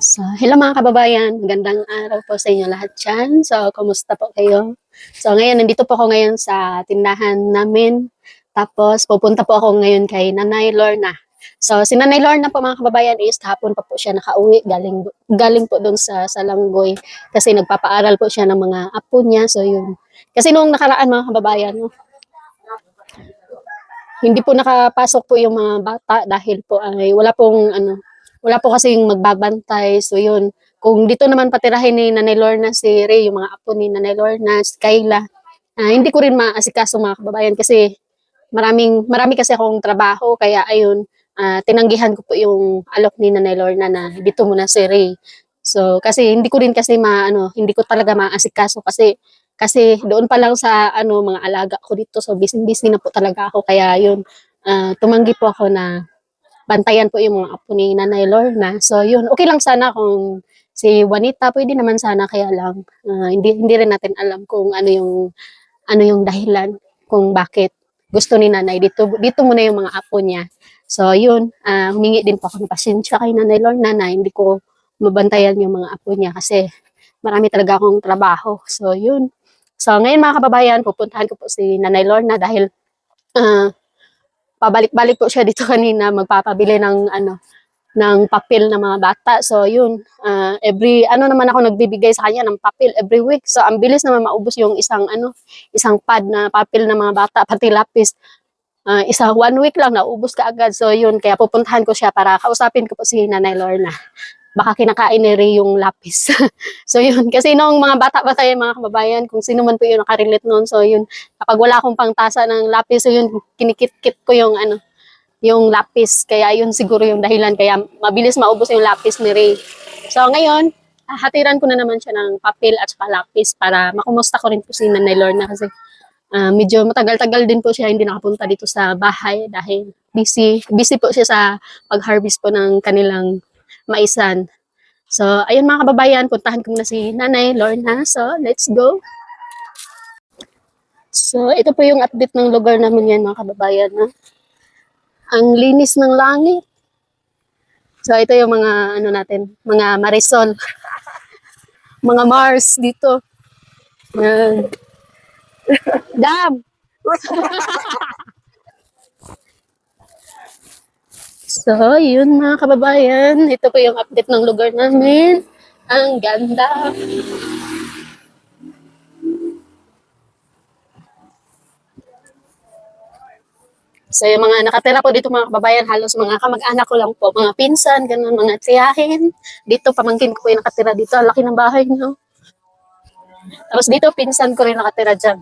So, hello mga kababayan, magandang araw po sa inyo lahat dyan. So, kumusta po kayo? So, ngayon, nandito po ako ngayon sa tindahan namin. Tapos, pupunta po ako ngayon kay Nanay Lorna. So, si Nanay Lorna po mga kababayan is hapon pa po siya nakauwi. Galing po doon sa Salanggoy. Kasi nagpapaaral po siya ng mga apo niya. So, yun. Kasi noong nakaraan mga kababayan, no, hindi po nakapasok po yung mga bata dahil po ay wala po kasing magbabantay. So yun, kung dito naman patirahin ni Nanay Lorna si Ray, yung mga apo ni Nanay Lorna, si Kayla, hindi ko rin maasikaso mga kababayan kasi marami kasi akong trabaho kaya ayun, tinanggihan ko po yung alok ni Nanay Lorna na dito muna si Ray. So kasi hindi ko rin kasi hindi ko talaga maasikaso kasi doon pa lang sa mga alaga ko dito so busy na po talaga ako kaya yun, tumanggi po ako na bantayan po yung mga apo ni Nanay Lorna. So yun, okay lang sana kung si Juanita pwede naman sana kaya lang hindi rin natin alam kung ano yung dahilan kung bakit gusto ni Nanay dito muna yung mga apo niya. So yun, humingi din po ako ng pasensya kay Nanay Lorna na hindi ko mabantayan yung mga apo niya kasi marami talaga akong trabaho. So yun. So ngayon mga kababayan, pupuntahan ko po si Nanay Lorna dahil ah, pabalik-balik po siya dito kanina magpapabili ng papel ng mga bata. So yun, every naman ako nagbibigay sa kanya ng papel every week. So ang bilis naman maubos yung isang pad na papel ng mga bata pati lapis. Isa 1 week lang naubos ka agad. So yun, kaya pupuntahan ko siya para kausapin ko po si Nanay Lorna. Baka kinakain ni Ray yung lapis. So yun, kasi nung mga bata pa tayo mga kababayan, kung sino man po yung nakarelate noon. So yun, kapag wala akong pangtasa ng lapis, so yun, kinikit-kit ko yung lapis. Kaya yun siguro yung dahilan. Kaya mabilis maubos yung lapis ni Ray. So ngayon, hatiran ko na naman siya ng papel at saka lapis para makumusta ko rin po si Nanay Lorna kasi medyo matagal-tagal din po siya hindi nakapunta dito sa bahay dahil busy po siya sa pag-harvest po ng kanilang maisan. So, ayun mga kababayan, puntahan ko muna si Nanay Lorna. So, let's go. So, ito po yung update ng lugar namin yan mga kababayan. No? Ang linis ng langit. So, ito yung mga mga Marisol. Mga Mars dito. Yan. Dam! So, yun mga kababayan. Ito po yung update ng lugar namin. Ang ganda. So, yung mga nakatira po dito mga kababayan, halos mga kamag-anak ko lang po. Mga pinsan, ganun, mga tiyahin. Dito, pamangkin ko po yung nakatira dito. Ang laki ng bahay niyo. Tapos dito, pinsan ko rin nakatira dyan.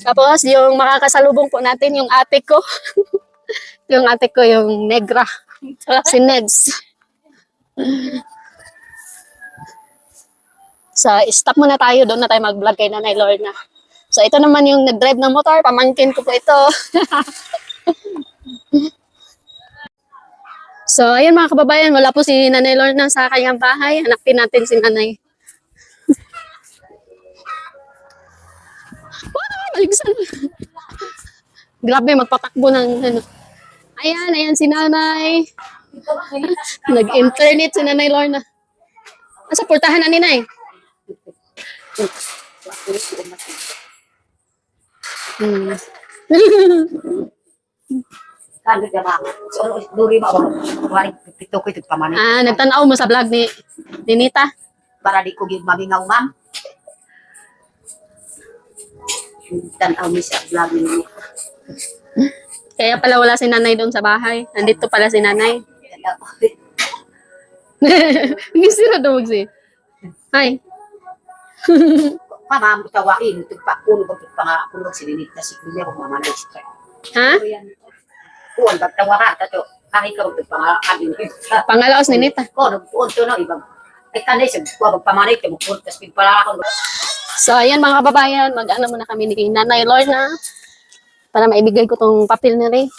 Tapos, yung makakasalubong po natin, yung ate ko. Yung ate ko, yung negra. Si Negs. So, stop muna tayo. Doon na tayo mag-vlog kay Nanay Lorna. So, ito naman yung nag-drive ng motor. Pamangkin ko po ito. So, ayun mga kababayan. Wala po si Nanay Lorna sa kanyang bahay. Hanapin natin si Nanay. Wow! Aligsan. Grabe, magpatakbo ng Ayan si Nanay. Nag-internet si Nanay Lorna. Asa, portahan na ni Nay. Hmm. Kando ka ba? So, duri ba ako? Wari, pito ko ito pamanin. Nagtanaw mo sa vlog ni Nita. Para di ko magingaw, ma'am. Tanaw mi sa vlog ni. Kaya pala wala si Nanay doon sa bahay. Nandito pala si Nanay. Gisira daw si. Hi. Mama, tawain. Tugpakulo ko pang kulo sininit na si kuya ko mamalay siya. Ha? Kuwan, pagtawaran, tato. Kahit ka pang Pangalaos ni Nita. Ko, nagpuon to no, ibang. Ay, kanay siya, kuwa pagpamanay, tumupun, tas pigpala ako. So, ayan mga kababayan, mag-ano muna kami ni Nanay Lorna para maibigay ko tong papel ni Ray.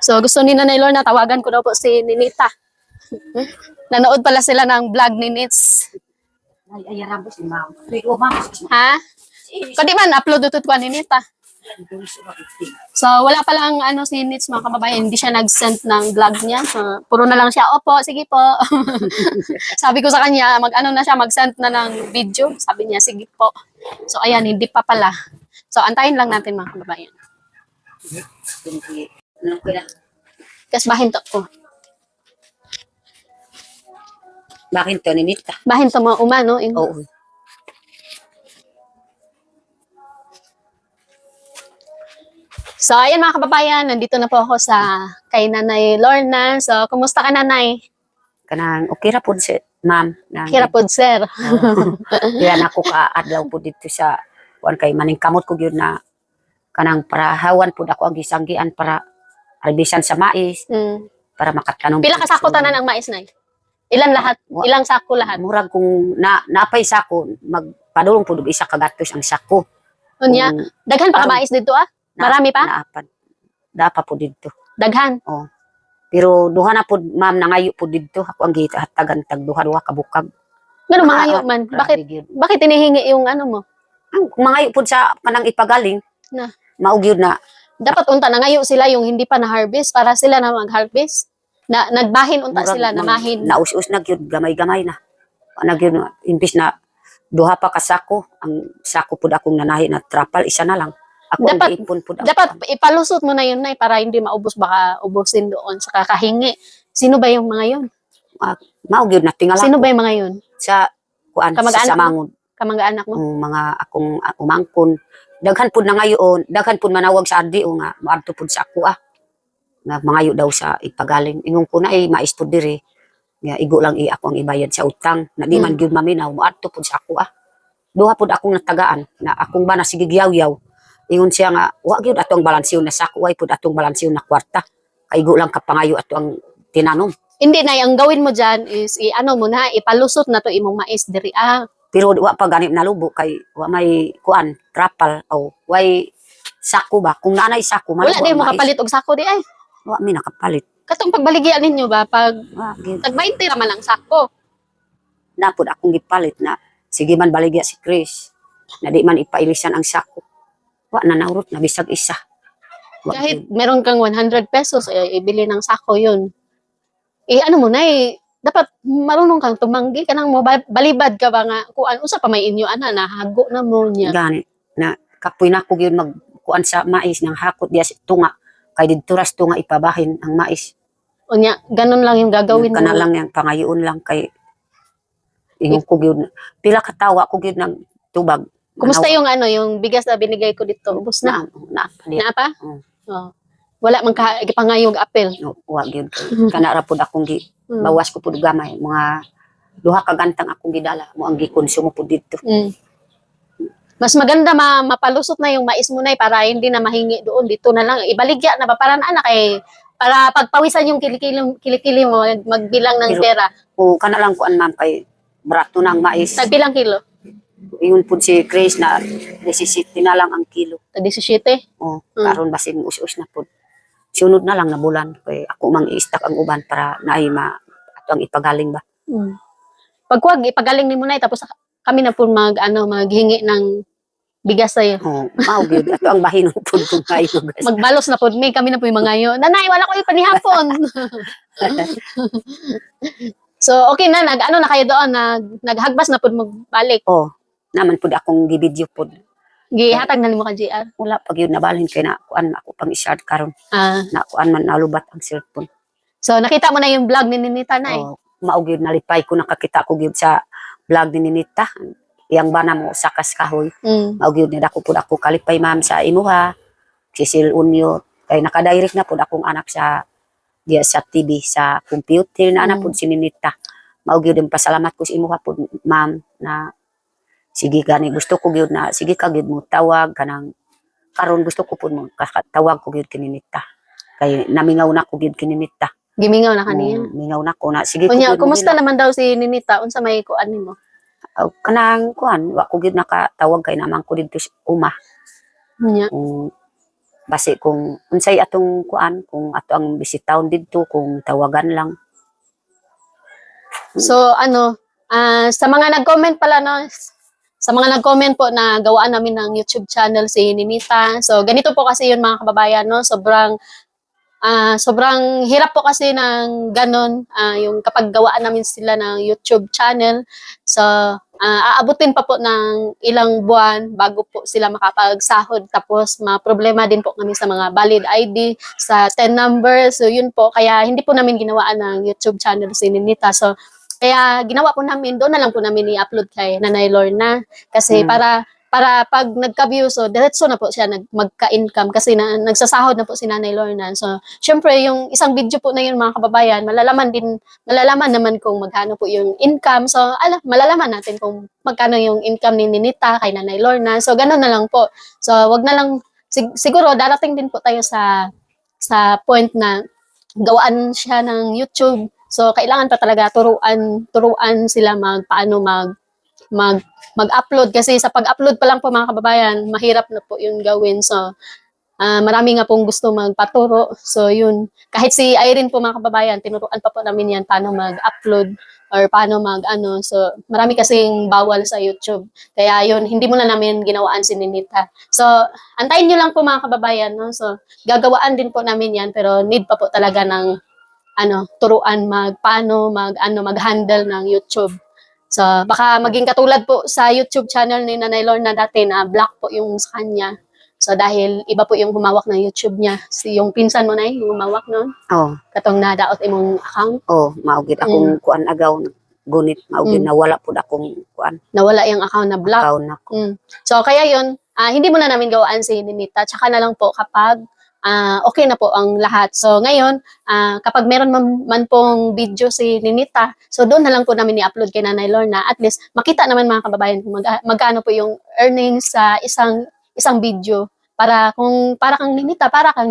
So, gusto ni Nanay Lorna, tawagan ko daw po si Ninita. Nanood pala sila ng vlog ni Nits. Ay, ayan po si ma'am. Rigo, ma'am. Ha? Kadi man, upload ito ko ni Nita. So, wala pa lang ano si Nits mga kababayan, hindi siya nag-send ng vlog niya. So, puro na lang siya, opo, sige po. Sabi ko sa kanya, mag-ano na siya, mag-send na ng video. Sabi niya, sige po. So, ayan, hindi pa pala. So, antayin lang natin mga kababayan. Kas bahin to. Oh. Bakit to, Ninita? Bahin to mga umano. Oo. So, ayan mga kababayan, nandito na po ako sa kay Nanay Lorna. So, kumusta ka Nanay? Kanang okay ra po si ma'am. Kira po, sir. Yan ako kaadlaw po dito sa kuan kay maning kamot ko gyud na kanang para hawan po ako ang gisanggian para albisan sa mais Mm. para makatanom. Pila ka sako tanan ang mais Nay? Ilan lahat? Ilang sako lahat? Murag kung napay sako magpadulong po isa ka gatos ang sako. Unya, daghan pa ka mais dito ah? Marami pa? Naapan. Dapa po dito. Daghan. Oh. Pero duha na po ma'am nangayo po dito ako ang gihatagan tag duha ka bukag. Ganun mangayo man. Bakit inihingi yung ano mo? Ang mangayo po sa kanang ipagaling Na. maugyod na Dapat unta na ngayo sila yung hindi pa na-harvest para sila na mag-harvest. Na nagbahin unta murag sila, namahin. naus-us na gyud gamay-gamay na. Nagyud na imbis na duha pa ka sako ang sako pud akong nanahi na trapal isa na lang. Ako Dapat- ang ipon pud. Dapat ipalusot mo na yun Nay para hindi maubos baka ubusin doon sa kakahingi. Sino ba yung mga yun? Maugyod na tingala Sino ko ba yung mga yun? sa kuan Kamag-anak sa mo? Samangon. Kamag-anak mo? Ang mga akong umangkon daghan pud na ngayon daghan pud manawag sa RDO nga moadto pud sa ako nga mangayo daw sa ipagaling ingon ko na maistud diri nga igo lang ako ang ibayad sa utang na di man gyud maminaw moadto pud sa ako duha pud akong natagaan na akong ba na sige giyaw-yaw ingon siya nga wa gyud ato ang balansiyon na sako way pud atong balansiyon na kwarta kay igo lang kapangayo ato ang tinanom. Hindi Nay, ang gawin mo dyan is i-ano mo na, ipalusot na to imong mais diri. Pero wa pa ganit nalubo kay wa may kuan trapal o way sako ba kung nanay sako Wala malubo din ang mo mais. kapalit og sako di ay. Wa mi nakapalit. Katong pagbaligyan ninyo ba pag Wa gyud. tag 20 ra man ang sako. Napod akong gipalit na sige man baligya si Chris na di man ipailisan ang sako. Wa na naurot na bisag isa. Wa Kahit meron kang 100 pesos ibili ng sako yun. Ano mo na dapat marunong kang tumanggi kanang mo balibad ka ba nga kuan usa pa may inyo ana nahago na mo niya. gani na kapoy na ko gyud magkuan sa mais ng hakot diya sa tunga kay didto ras tunga ipabahin ang mais. Unya ganun lang yung gagawin mo. Kana lang yang pangayoon lang kay ingon ko gyud pila ka tawa ko gyud ng tubag. Kumusta yung yung bigas na binigay ko dito? Ubos na. Na pa? Mm. Oh. Wala man ka gipangayog apel. No, wa gyud. Kana ra pud akong bawas ko pud gamay mga duha ka gantang akong gidala mo ang gikonsumo pud dito. Mm. Mas maganda mapalusot na yung mais mo na para hindi na mahingi doon. Dito na lang. Ibaligya na ba? Para na para pagpawisan yung kilikili mo, magbilang ng Pero- pera. O kana lang kuan ma'am kay barato ng mais. Tagbilang kilo? Ingon pud si Chris na 17 na lang ang kilo. Tag 17? O Mm. karon basig us-us na pud. Sunod na lang na bulan kay ako mang i-stock ang uban para naay ato ang ipagaling ba. Mm. Pagkuwag, ipagaling ni mo na tapos kami na po maghingi ng bigas sa'yo. O mao gyud ato ang bahinon pud kung kayo guys. Magbalos na po may kami na po yung mga ngayon. Nanay, wala ko yung panihapon. So, okay na, na kayo doon, naghagbas na po magbalik. O naman pud akong gibidyo pud. Gihatag na nimo ka GR. Wala pag yun nabalhin kay na kuan ako pang i-share karon. Na kuan man nalubat ang cellphone. So, nakita mo na yung vlog ni Ninita na eh. O mao gyud nalipay ko nakakita ko gyud sa vlog ni Ninita. Iyang bana mo sakas kahoy. Mm. Mao gyud ni dako pud ako kalipay ma'am sa imuha. Sisil Unyo kay naka-direct na pud akong anak sa diya sa TV sa computer na ana pud si Ninita. Mao gyud ang pasalamat ko sa imuha pud ma'am na sige gani gusto ko gyud na sige ka gyud mo tawag kanang karon gusto ko pud mo tawag ko gyud kininita kay namingaw na ko gyud kininita. Gimingaw na kaniya. Mingaw na ko na sige ko Kunya, gyud kumusta naman daw si Ninita? Unsa may kuan nimo? kanang kuan wa ko gyud nakatawag kay naman ko didto sa uma. Kunya. Basi kung unsay atong kuan kung ato ang bisitahon didto kung tawagan lang. So, sa mga nag-comment pala no, sa mga nag-comment po na gawaan namin ng YouTube channel si Ninita. So, ganito po kasi yun mga kababayan, no? Sobrang hirap po kasi ng ganon, yung kapag gawaan namin sila ng YouTube channel. So, aabutin pa po ng ilang buwan bago po sila makapagsahod. Tapos, problema din po kami sa mga valid ID, sa 10 numbers. So, yun po. Kaya, hindi po namin ginawaan ng YouTube channel si Ninita. So, kaya ginawa po namin, doon na lang po namin i-upload kay Nanay Lorna. Kasi para pag nagka-view, so diretso na po siya magka-income kasi nagsasahod na po si Nanay Lorna. So, syempre, yung isang video po na yun mga kababayan, malalaman naman kung magkano po yung income. So, malalaman natin kung magkano yung income ni Ninita kay Nanay Lorna. So, ganun na lang po. So, wag na lang, siguro darating din po tayo sa point na gawaan siya ng YouTube. So, kailangan pa talaga turuan sila paano mag-upload kasi sa pag-upload pa lang po mga kababayan, mahirap na po yung gawin. So, marami nga pong gusto magpaturo. So, yun. Kahit si Irene po mga kababayan, tinuruan pa po namin yan paano mag-upload or paano mag-ano. So, marami kasing bawal sa YouTube. Kaya yun, hindi mo na namin ginawaan si Ninita. So, antayin nyo lang po mga kababayan. No? So, gagawaan din po namin yan pero need pa po talaga ng turuan paano mag-handle ng YouTube. So, baka maging katulad po sa YouTube channel ni Nanay Lorna dati na black po yung sa kanya. So, dahil iba po yung humawak ng YouTube niya. Yung pinsan mo na yung humawak nun. Oh, Katong nadaot imong account. maugid akong kuan agaw gunit maugid nawala pud akong kuan Nawala yung account na black. account nako. So, kaya yun, hindi mo na namin gawaan si Ninita. Tsaka na lang po kapag okay na po ang lahat. So, ngayon, kapag meron man pong video si Ninita, so doon na lang po namin i-upload kay Nanay Lorna. At least, makita naman mga kababayan kung magkano po yung earnings sa isang video. Para kang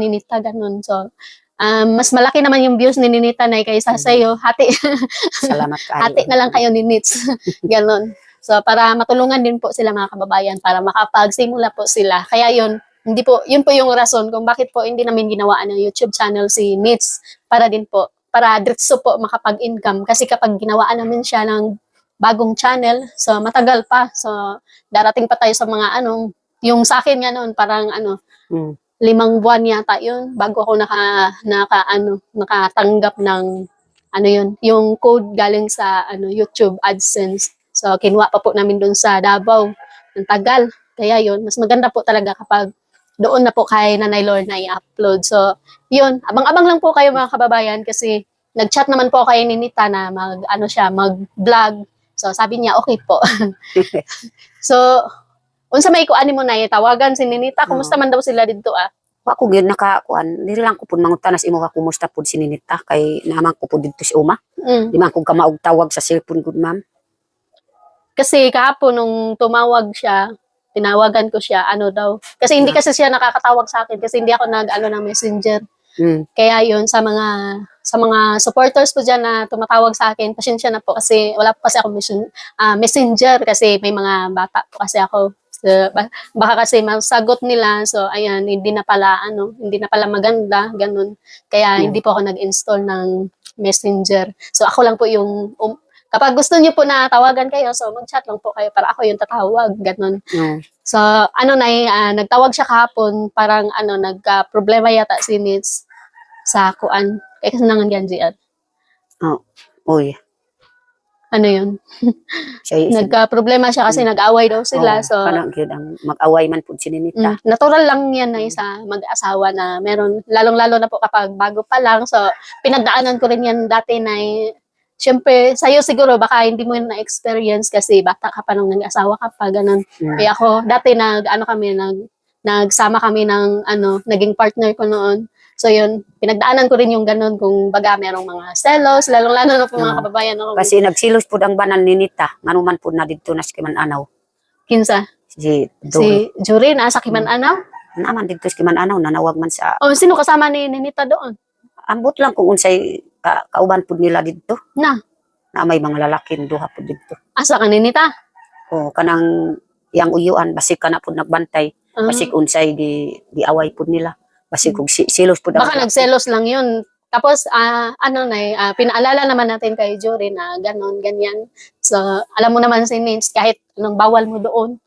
Ninita, ganun. So, mas malaki naman yung views ni Ninita na kaysa sa iyo. Hati. Salamat kayo. Hati na lang kayo ni Nits. Ganun. So, para matulungan din po sila mga kababayan para makapagsimula po sila. Kaya yun po yung rason kung bakit po hindi namin ginawaan ng YouTube channel si Nits para diretso po makapag-income. Kasi kapag ginawaan namin siya ng bagong channel, so matagal pa. So, darating pa tayo sa mga yung sa akin nga noon, parang 5 buwan yata yun bago ako nakatanggap ng yung code galing sa YouTube AdSense. So, kinuha pa po namin doon sa Davao. Ang tagal. Kaya yun, mas maganda po talaga kapag doon na po kay Nanay Lorna i-upload. So, yun. Abang-abang lang po kayo mga kababayan kasi nag-chat naman po kay Ninita na mag-vlog. So, sabi niya, okay po. So, unsa may kuani mo na tawagan si Ninita, kumusta man daw sila dito Ako gyud nakakuan, diri lang ko pud mangutanas imo ka kumusta pud si Ninita kay naman ko pud didto si uma. Di man ko kamaog tawag sa cellphone gud ma'am. Kasi kahapon nung tumawag siya, tinawagan ko siya, daw. Kasi hindi kasi siya nakakatawag sa akin kasi hindi ako ng messenger. Kaya yun, sa mga supporters ko dyan na tumatawag sa akin, pasensya na po kasi wala po kasi ako messenger kasi may mga bata po kasi ako. So, baka kasi masagot nila, so ayan, hindi na pala maganda, ganun. Kaya hindi po ako nag-install ng messenger. So ako lang po yung, kapag gusto niyo po na tawagan kayo, so mag-chat lang po kayo para ako yung tatawag, ganun. So, nagtawag siya kahapon, parang nagka-problema yata si Nits sa kuan. Kaya kasi nangan yan, GR. Oy. Ano yun? Siya Nagka-problema siya kasi nag-away daw sila. So, parang gyud ang mag-away man pud si Ninita. natural lang yan na sa mag-asawa na meron, lalong-lalo na po kapag bago pa lang. So, pinagdaanan ko rin yan dati na siyempre, sa'yo siguro, baka hindi mo yun na-experience kasi bata ka pa nung nag-asawa ka pa, ganun. Kaya ako, dati nagsama kami ng, naging partner ko noon. So yun, pinagdaanan ko rin yung ganun kung baga merong mga selos, lalong-lalo na po mga kababayan. Kasi nagsilos pud ang banan ni Ninita, nganuman pud na didto na sa Kiman-Anaw. Kinsa? Si Jury na sa Kiman-Anaw? Naman didto sa Kiman-Anaw, nanawag man sa... Sino kasama ni Ninita doon? Ambot lang kung unsay kauban pud nila didto. Na may mga lalaki duha pud didto. asa ka Ninita? Kanang yang uyuan basig kana pud nagbantay, basig unsay di away pud nila. Basig kung silos pud baka nagselos lang yun Tapos, pinaalala naman natin kay Jory na ganon, ganyan. So, alam mo naman si Nins, kahit anong bawal mo doon,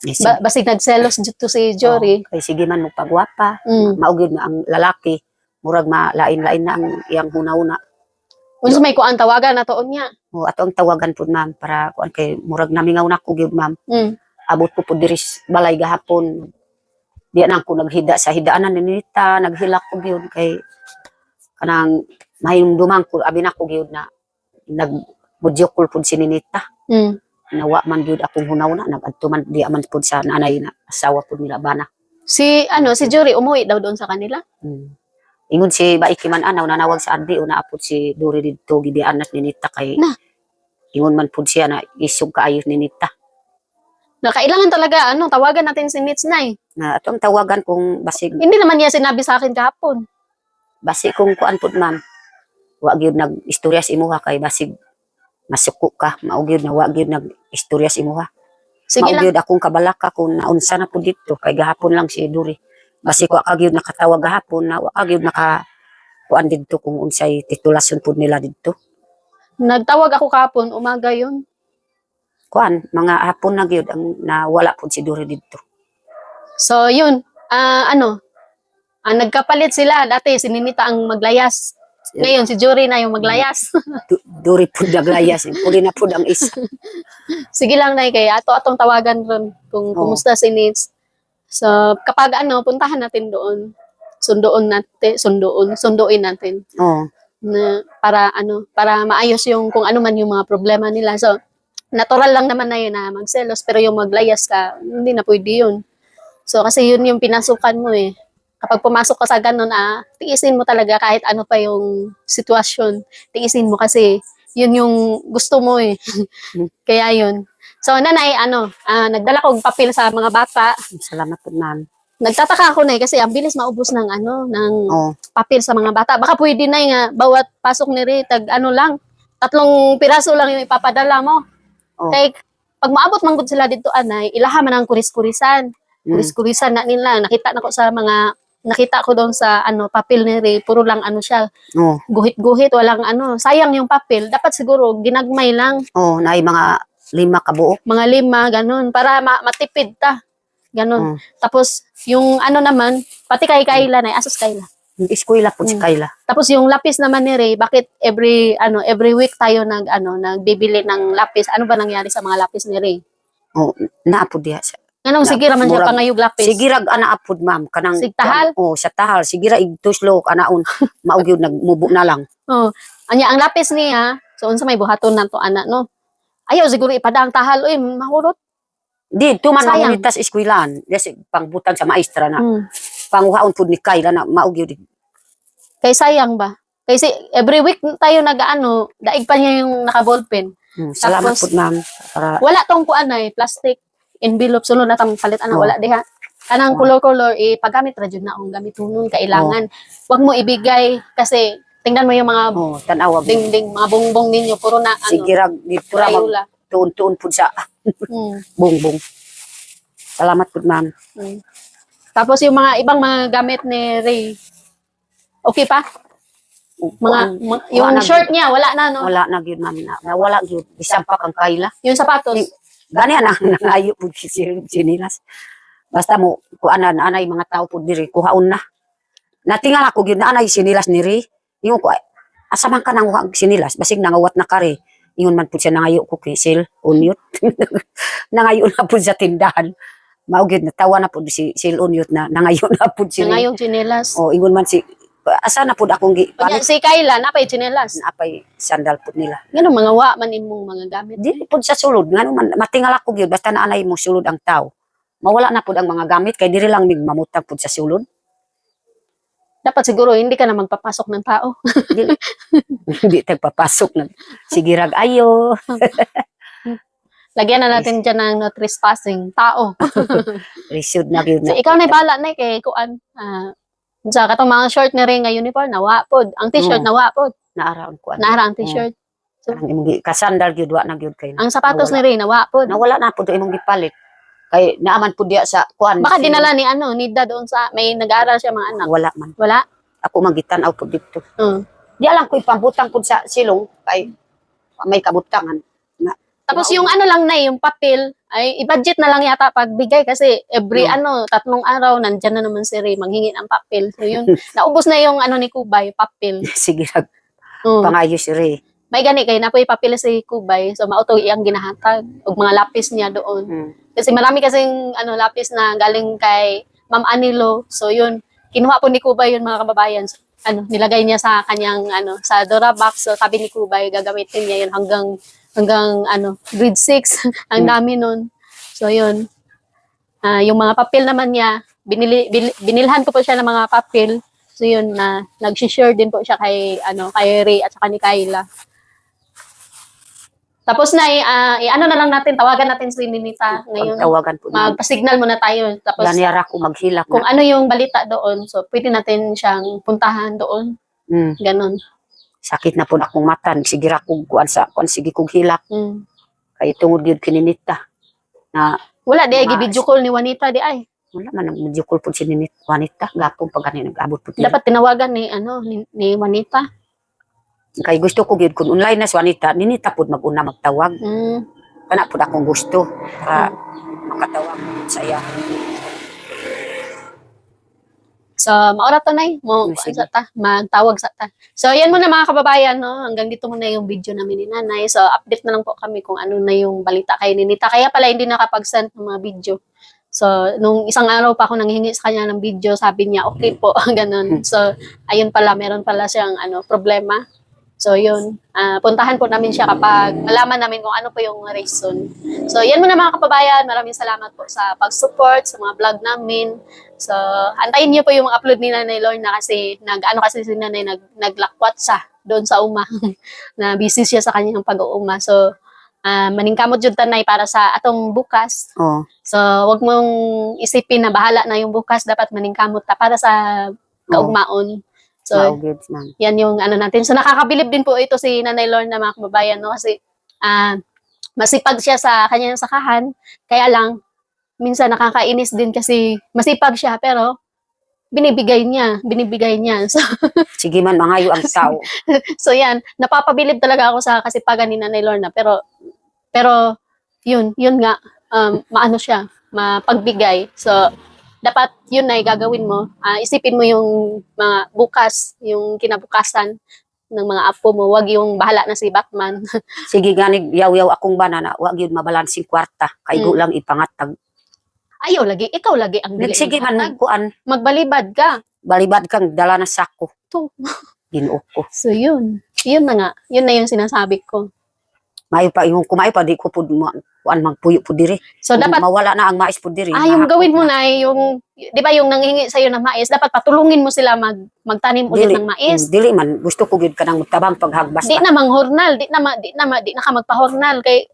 Yes, basig nagselos dito si Jory. kay sige man mo pagwapa. Mm. Maugid na ang lalaki. Murag malain-lain na ang iyang huna-una. Unsa may kuan tawagan na toon niya. O ato ang tawagan pud ma'am para kuan kay murag namingaw na ko gyud ma'am. Mm. Abot ko pud diri sa balay gahapon. Di na ko naghida sa hidaanan ni Nita, naghilak ko gyud kay kanang mahimduman ko abi na ko gyud na nag-video call pud si Ninita. Mm. Nawa man gyud akong hunawna nagadto man di man pud sa nanay na asawa pud nila bana. Si Jory umuwi daw doon sa kanila. Ingon si Baiki man anaw nanawag sa Andi o naapod si Duri dito gibianat ni Nita kay Na. ingon man pud siya na isog kaayo ni Nita. Na kailangan talaga tawagan natin si Nits Nay. Na atong tawagan kung basig Hindi naman niya sinabi sa akin kahapon. basi kung kuan pud ma'am. Wa gyud nag-istorya sa imuha kay basig masuko ka, mao gyud na wa gyud nag-istorya sa imuha. Sige Mao lang. gyud akong kabalaka kung naunsa na pud dito kay gahapon lang si Duri. Basi ko kagyud nakatawag gahapon na wa kagyud naka kuan didto kung unsay titulason pud nila didto. Nagtawag ako kahapon, umaga yun. Kuan mga hapon na gyud ang nawala pud si Duri didto. So, yun. Nagkapalit sila. Dati, si Ninita ang maglayas. Ngayon, si Jory na yung maglayas. Duri pud naglayas, puli na pud ang isa. Sige lang, Nay, kay atong tawagan ron kung Oo. kumusta si Nits. So, kapag puntahan natin doon. Sunduin natin. Oh, Na para maayos yung kung ano man yung mga problema nila. So, natural lang naman na yun na magselos, pero yung maglayas ka, hindi na pwede yun. So, kasi yun yung pinasukan mo eh. Kapag pumasok ka sa ganun, tiisin mo talaga kahit ano pa yung sitwasyon. Tiisin mo kasi yun yung gusto mo eh. Kaya yun. So, nanay, nagdala kong papel sa mga bata. salamat pud ma'am. Nagtataka ako na kasi ang bilis maubos ng Oh, papel sa mga bata. Baka pwede na nga, bawat pasok ni Ray, lang, 3 piraso lang yung ipapadala mo. Oh. Kaya, pag maabot manggod sila dito, anay, ilaha man ang kuris-kurisan. Kuris-kurisan na nila. Nakita ko doon sa papel ni Ray, puro lang siya, oh, guhit-guhit, walang sayang yung papel. Dapat siguro, ginagmay lang, oh, naay mga 5 ka buok. mga 5, ganun, para matipid ta. Ganun. Oh. Tapos, yung naman, pati kay Kayla na, asos Kayla. Eskwela pud si Kayla. Tapos yung lapis naman ni Ray, bakit every week tayo nagbibili ng lapis? Ano ba nangyari sa mga lapis ni Ray? Oh, naa pud diha siya. Anong sige raman siya murag- pangayog lapis? Sige rag ana apod ma'am kanang Sig tahal? Oh, sa tahal sige ra igtuslo kanaon mao gyud nagmubo na lang. Oh, anya ang lapis niya, so unsa may buhaton nanto no? Ayaw siguro ipadang tahal, uy, mahurot. Di tuman Sayang. mangunitas eskwelan, desi pangbutang sa maestra na Hmm. panguhaon pud ni Kayla na mao gyud. Kay sayang ba? Kasi every week tayo daig pa niya yung naka-ballpen. Salamat Tapos- pud ma'am para Wala tong plastic envelope sulod na tam palit Oh. wala diha. Kanang color ipagamit ra jud na ang gamiton kailangan. Wag mo ibigay kasi tingnan mo yung mga oh tan-awa ding mga bongbong ninyo puro na sige rag dito ra Crayola. magtuon-tuon pud sa Hmm. bongbong. Salamat pud ma'am. Hmm. Tapos yung mga ibang mga gamit ni Ray. Okay pa? Yung Wala na short niya wala na no. wala na gyud ma'am na wala gyud bisan pa kang Kayla. Yung sapatos. Gani na nangayo pud si sinilas. Basta mo kuanan anay mga tao pud diri kuhaon na. Natingal ako gyud na anay sinilas ni Ri. Ingon ko asa man ka nang sinilas basig nangawat na kare. Ingon man pud siya nangayo ko kisil unyot. Nangayo na pud sa tindahan. Mao gyud natawa na pud si Sil unyot na nangayo na pud si Ri. Ngayong chinelas. Oh ingon man si asa na pud akong Kanya, gipalit si Kayla napay chinelas. apay sandal pud nila. Ganun mga wa man imong mga gamit. Di pud sa sulod ngano man matingal ako gyud basta naanay mo sulod ang tao. Mawala na pud ang mga gamit kay diri lang mig mamutag pud sa sulod. Dapat siguro hindi ka na magpapasok ng tao. Hindi tagpapasok na. Sige rag ayo. Lagyan na natin dyan ng no trespassing. Tao. Resud na gyud So, na. ikaw na bala na kay kuan. Sa katong mga short na rin nga uniform, nawa pod. Ang t-shirt, Oo. nawa pod. Naaraon ko. Naara ang t-shirt. Ang imong kasandal gyud wa na gyud kay. Ang sapatos ni rin, nawa pod. Nawala na pud imong gipalit. Kay naaman pud diya sa kuan. Baka dinala ni Nida doon sa, may nag-aaral siya mga anak. Wala man. Wala? ako magitan-aw po dito. Oh. Di alam ko ipambutang po sa silong kay may kabutangan. Na, Tapos yung ano lang na yung papel, ay i-budget na lang yata pagbigay kasi every No. 3 araw nandyan na naman si Ray manghingi ng papel. So yun, naubos na yung ano ni Kubay, papel. sige rag Oh. pangayo si Ray. May gani kay napoy papel si Kubay, so mauto iyang ginahatag ug mga lapis niya doon. Mm. Kasi marami kasing lapis na galing kay Ma'am Anilo. So yun, kinuha po ni Kubay yun mga kababayan. Nilagay niya sa kanyang sa Dora box. So sabi ni Kubay gagamitin niya yun hanggang grade 6. Ang dami nun. So yun. Yung mga papel naman niya, binilhan ko po siya ng mga papel. So yun, nag-share din po siya kay Ray at saka ni Kayla. Tapos na na lang natin, tawagan natin si Ninita ngayon. Tawagan po namin. Magpa-signal muna tayo. Tapos Ganiyara ko maghilak kung na. ano yung balita doon, so pwede natin siyang puntahan doon. Mm. Ganon. Sakit na po na akong mata. Sige ra kong kuan sige kong hilak. Mm. Kay tungod yun kininita. Na Wala, di ay Mas- video call ni Juanita, di ay. wala man medyo cool po si Juanita. Gapong pag ganun nag-abot po. Dapat tinawagan ni Juanita. Kay gusto ko gyud kun online na si Juanita, ninita pud mag-una magtawag. Mm. Kana pud akong gusto para makatawag sa iya. So, maura to na Sige. magtawag sa ta. So, yan muna mga kababayan, no? Hanggang dito muna yung video namin ni Nanay. So, update na lang po kami kung ano na yung balita kay Ninita. Kaya pala hindi nakapag-send ng mga video. So, nung isang araw pa ako nanghingi sa kanya ng video, sabi niya, okay po, ganun. So, ayun pala, meron pala siyang problema. So, yun. Puntahan po namin siya kapag malaman namin kung ano po yung reason. So, yan muna mga kababayan. Maraming salamat po sa pag-support sa mga vlog namin. So, antayin niyo po yung upload ni Nanay Lorna kasi kasi si Nanay naglakwat siya doon sa uma. Na busy siya sa kanyang pag-uuma. So, maningkamot jud tanay para sa atong bukas. Oh, So, wag mong isipin na bahala na yung bukas, dapat maningkamot ta para sa kaugmaon. So, maugid man. yan yung natin. So, nakakabilib din po ito si Nanay Lorna mga kababayan, no? Kasi, masipag siya sa kanyang sakahan. Kaya lang, minsan nakakainis din kasi masipag siya, pero binibigay niya. So, Sige man mangayo ang tao. so yan, napapabilib talaga ako sa kasipagan ni Nanay Lorna, pero yun nga, maano siya, mapagbigay. So, dapat yun na gagawin mo. Isipin mo yung mga bukas, yung kinabukasan ng mga apo mo. Wag yung bahala na si Batman. Sige gani yaw-yaw akong banana, wa gyud mabalansing kwarta. Kaigo lang ipangatag. Ayaw lagi, ikaw lagi ang dili Sige man maghatag. kuan, Magbalibad ka. balibad kang dala na sako. To. Ginoo ko. So yun. Yun na nga. Yun na yung sinasabi ko. Mayo pa yung kumayo pa di ko pud kuan magpuyo pud diri. So dapat, mawala na ang mais pud diri. yung gawin mo na yung, di ba yung nanghingi sa'yo ng mais, dapat patulungin mo sila magtanim ulit ng mais. Dili man gusto ko gyud kanang mutabang paghagbas. Di na manghornal, di na ka magpahornal kay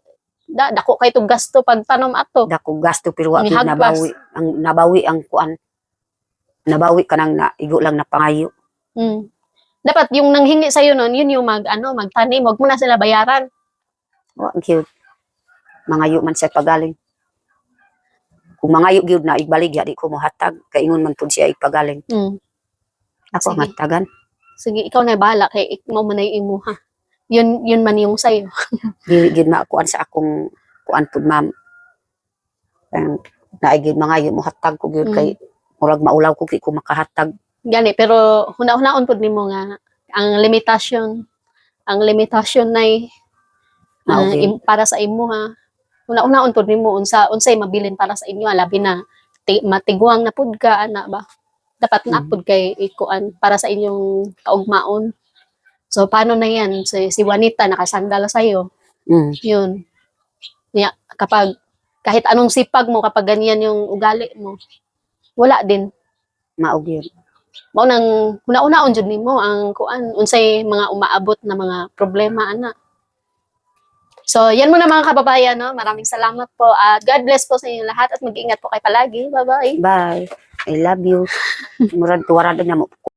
dako kay tug gasto pag tanom ato. Dako gasto pero wa gyud Mihagwas. nabawi ang kuan. Nabawi kanang igo lang na pangayo. Mm. Dapat yung nanghingi sa'yo nun, yun yung magtanim, wag mo na sila bayaran. Wa gyud. Mangayo man siya pagaling. Kung mangayo gyud na igbalig di ko mohatag kay ingon man pud siya igpagaling. Mm. Ako Sige. matagan. Sige, ikaw na bahala kay mo man ay imuha. Yun man yung sa'yo. Dili gyud maakuan sa akong kuan pud ma'am. Naay gyud mangayo mohatag ko gyud kay murag maulaw ko di ko makahatag. Gani, pero huna-hunaon pud nimo nga ang limitasyon nay Okay. para sa imo ha. Huna-hunaon pud nimo unsay mabilin para sa inyo labi na matigwang na pud ka ana ba. Dapat na pud kay ikuan para sa inyong kaugmaon. So paano na yan? Si Juanita nakasandal sa'yo. Mm. Yun. Kapag kahit anong sipag mo kapag ganyan yung ugali mo, wala din. Mao gyud. Mao nang huna-hunaon jud nimo ang kuan unsay mga umaabot na mga problema ana. So, yan muna mga kababayan, no? Maraming salamat po at God bless po sa inyo lahat at mag-ingat po kayo palagi. Bye-bye. Bye. I love you. Murag tuwara na mo.